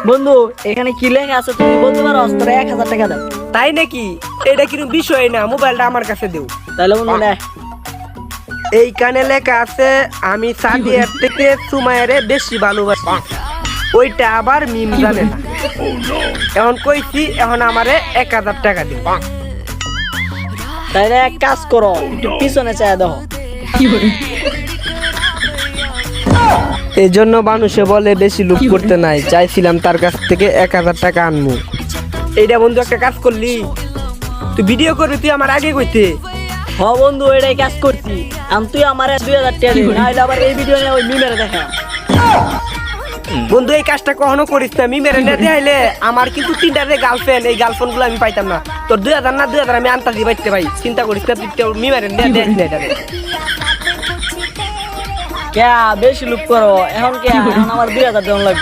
বন্ধু এখানে কি লেখা আছে তুমি বলতে পারো? তোরা 1000 টাকা দাও। তাই নাকি? এটা কিন্তু বিষয় না, মোবাইলটা আমার কাছে দেও। তাহলে বন্ধু নে। এইখানে লেখা আছে আমি সাদিয়ার থেকে সুমাইয়ারে বেশি ভালোবাসি। ওইটা আবার মিম জানে না। এখন কইছি, এখন আমারে 1000 টাকা দিও। তাহলে এক কাজ করো, একটু পিছনে চাই দেখো। এই জন্য মানুষে বলে বেশি লুপ করতে নাই। চাইছিলাম তার কাছ থেকে 1000 টাকা আনমু। এইটা বন্ধু একটা কাজ করলি, তুই ভিডিও করবি, তুই আমার আগে কইতে। হ বন্ধু এটাই কাজ করছি। তুই আমার 2000 টাকা দিবি, নাহলে আবার এই ভিডিও নিয়ে ওই মিমেরে দেখা। বন্ধু এই কাজটা কখনো করিস না। মিমের না দেখাইলে আমার কিন্তু 3টা গার্লফ্রেন্ড, এই গার্লফ্রেন্ড গুলো আমি পাইতাম না। তোর 2000 না 2000 আমি আনতাম পাইতে ভাই, চিন্তা করিস না। তুই মিমের না দেখ না এটা। কে বেশি লুপ করো এখন? কে এখন আমার 2000 টাকা লাগবে।